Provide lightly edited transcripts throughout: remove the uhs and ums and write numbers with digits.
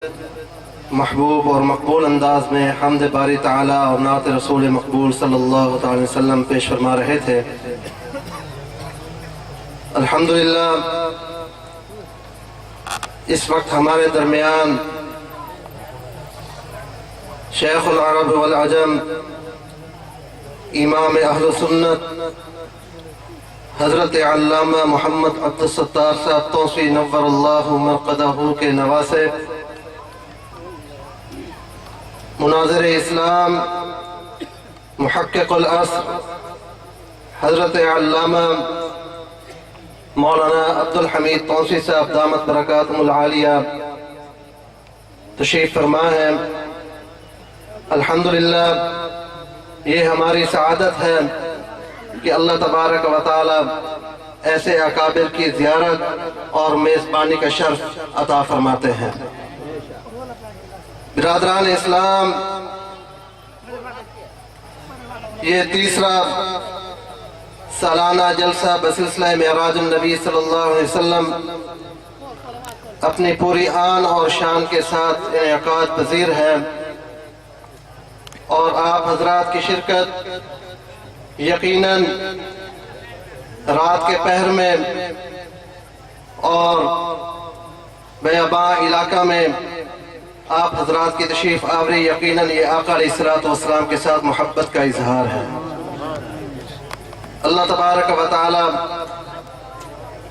محبوب اور مقبول انداز میں حمد باری تعالیٰ اور نعت رسول مقبول صلی اللہ علیہ وسلم پیش فرما رہے تھے۔ الحمدللہ اس وقت ہمارے درمیان شیخ العرب والعجم امام اہل سنت حضرت علامہ محمد عبدالستار صاحب توسی نور اللہ مرقدہ کے نواسے، مناظر اسلام محقق العصر حضرت علامہ مولانا عبدالحمید توسی صاحب دامت برکاتہم العالیہ تشریف فرما ہے۔ الحمدللہ یہ ہماری سعادت ہے کہ اللہ تبارک و تعالی ایسے اکابر کی زیارت اور میزبانی کا شرف عطا فرماتے ہیں۔ برادران اسلام، یہ تیسرا سالانہ جلسہ بسلسلہ معراج النبی صلی اللہ علیہ وسلم اپنی پوری آن اور شان کے ساتھ انعقاد پذیر ہے، اور آپ حضرات کی شرکت یقیناً رات کے پہر میں اور بیاباں علاقہ میں آپ حضرات کی تشریف آوری یقیناً یہ آقا علیہ السلام کے ساتھ محبت کا اظہار ہے۔ اللہ تبارک و تعالی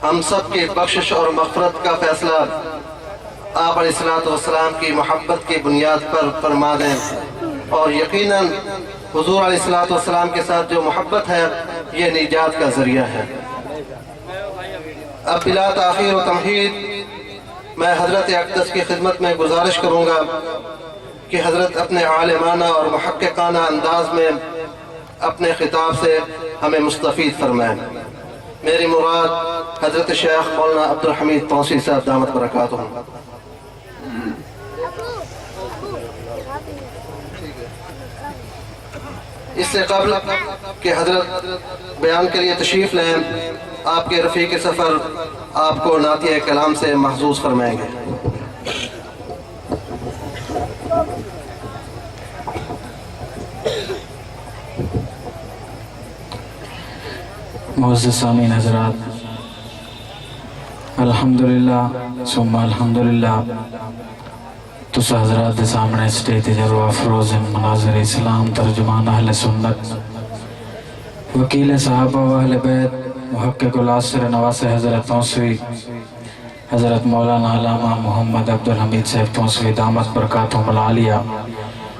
ہم سب کی بخشش اور مغفرت کا فیصلہ آپ علیہ السلام کی محبت کی بنیاد پر فرما دیں، اور یقیناً حضور علیہ السلام کے ساتھ جو محبت ہے یہ نجات کا ذریعہ ہے۔ اب بلا تاخیر و تمہید میں حضرت اقدس کی خدمت میں گزارش کروں گا کہ حضرت اپنے عالمانہ اور محققانہ انداز میں اپنے خطاب سے ہمیں مستفید فرمائیں۔ میری مراد حضرت شیخ مولانا عبدالحمید توسی صاحب دامت برکاتہم۔ اس سے قبل کہ حضرت بیان کے لیے تشریف لیں، آپ کے رفیق سفر آپ کو نعتیہ کلام سے محظوظ فرمائیں گے۔ معزز سامعین حضرات، الحمدللہ ثم الحمدللہ تس حضرات دے سامنے سٹیج جرو افروز مناظر اسلام ترجمان اہل سنت وکیل صحابہ و اہل بیت محقق العصر نواس حضرت توسوی حضرت مولانا علامہ محمد عبدالحمید صاحب توسوی دامت برکاتہم العالیہ،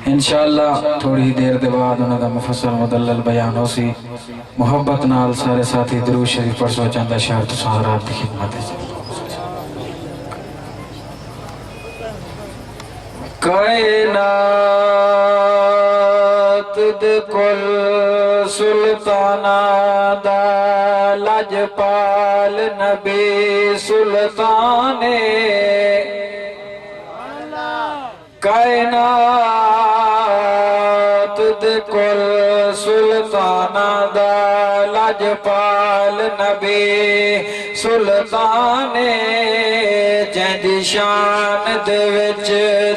انشاءاللہ تھوڑی دیر دے بعد انہوں دا مفصل مدلل بیان ہو سی۔ محبت نال سارے ساتھی درود شریف پڑھ سو چاندہ شہر تو حضرات دی خدمت ہے۔ کائنات دے کل سلطانہ دا لجپال نبی سلطانے، کائنات دے کل سلطانہ دا لجپال نبی سلطانے، جہدی شان دے وچ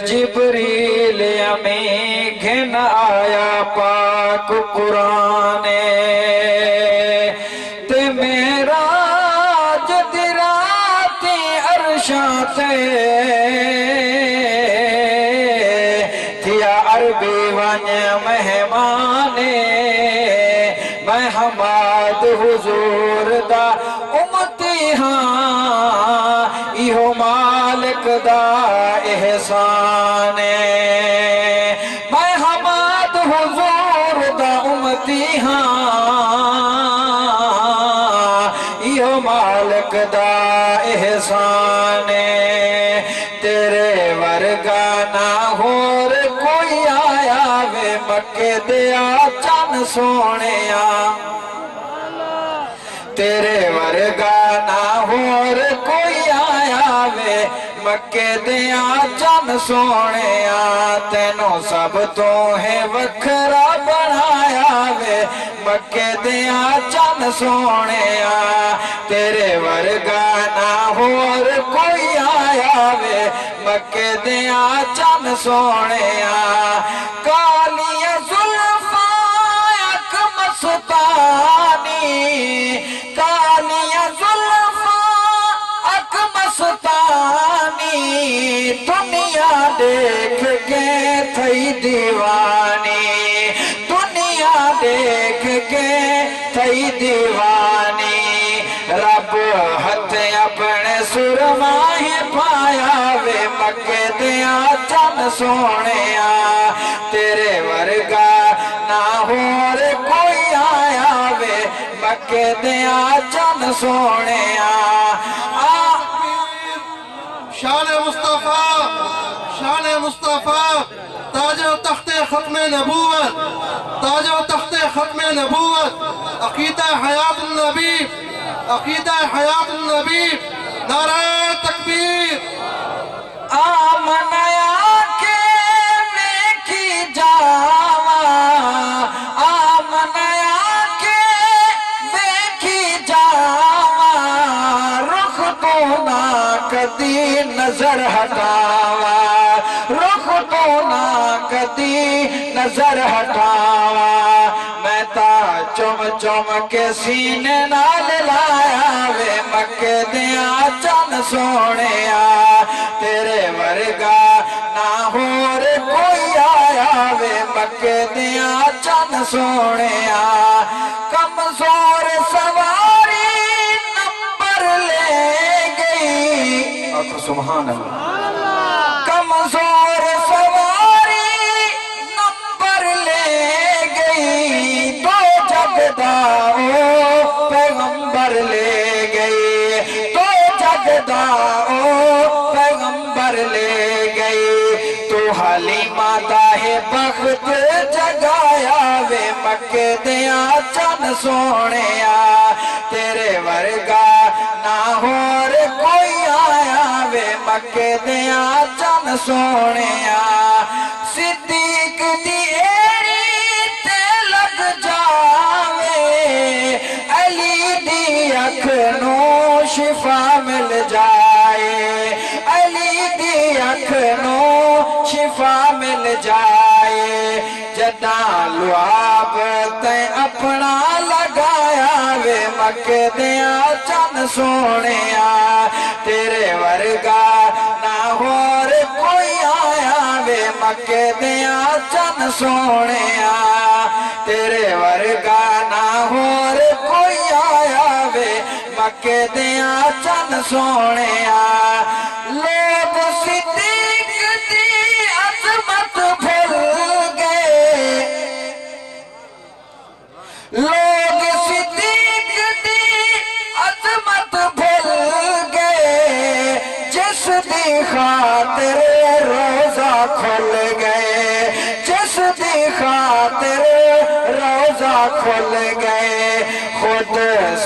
جبریل امی گھن آیا پاک قرآن، تے معراج دی رات عرشاں تے تھیا عربی ون مہمان، میں حماد حضور دا امتی ہاں، ایہو مالک دا احسان، میں حماد حضور دا امتی ہاں، ایہو مالک دا احسان، تیرے ورگا نہ ہور کوئی آیا وے مکے دیا چن سونیا، تیرے ورگا نہ ہور کوئی آیا وے مکے دیا چن سونے تینوں سب تو ہے وکھرا بنایا وے مکے دیا چن سونے تیرے ورگا نہ ہور کوئی آیا وے مکے دیا چن سونے کالیاں زلفاں اک مستانی کالیاں زلفاں اک مستانی دنیا دیکھ کے تھئی دیوانی دنیا دیکھ کے تھئی دیوانی رب ہتھ اپنے سرماہی پایا وے مکے دیا چن سونے تیرے ورگا نہ ہور کوئی آیا وے مکے دیا چن سونے شان مصطفیٰ شان مصطفیٰ تاج و تخت ختم نبوت تاج و تخت ختم نبوت عقیدہ حیات النبی عقیدہ حیات النبی نعرہ تکبیر آمنیا کے میں کی جاوا آمنیا کے میں کی جاوا رخ تو نہ کدی نظر ہٹاوا رخ تو نہ کدی نظر ہٹاوا میں تا چم چم کے سینے نال لایا وے مکے دیا چن سونے تیرے ورگا نہ ہور کوئی آیا وے مکے دیا چن سونے کمزور سواری نمبر لے گئی سبحان اللہ کمزور سواری نمبر لے گئی تو جگداؤ پیغمبر لے گئی تو جگداؤ پیغمبر لے گئی تو حلیمہ دا ہے بخت جگایا وے مکے دیا چن سونے تیرے ورگا نہ ہور کوئی آیا وے مکے دیا چن سونے صدیق دی ایڑی تے لگ جاوے علی دی اکھ نو شفا مل جائے علی دی اکھ نو شفا مل جائے جداں لعاب تے اپنا لگایا وے مکے دیا چن سونے تیرے ورگا نہ ہور کوئی آیا وے مکے دیا چن سونے تیرے ورگا نہ ہور کوئی آیا وے مکے دیا چن سونے لوگ صدیق دی عظمت بھول گئے لوگ صدیق دی عظمت بھول گئے جس دی خاطر روزہ کھل گئے جس دی خاطر روزہ کھل گئے خود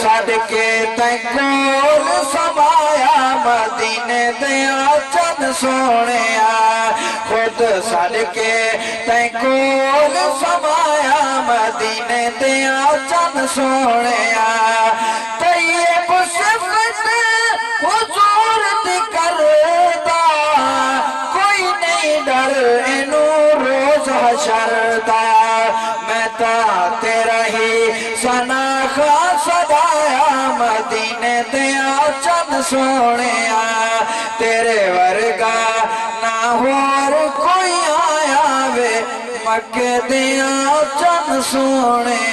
صدقے تے کول سمایا مدینے دیا چن سونے خود صدقے تے کول سمایا مدینے دیا چن سونے طیب صفت حضور دی کردا کوئی نہیں ڈر انو روز حشر دا میں تا تیرا ہی سنا خاص صدایا مدینے دیا چن سونے تیرے ورگا نہ ہور کوئی آیا وے مکے دیا چن سونے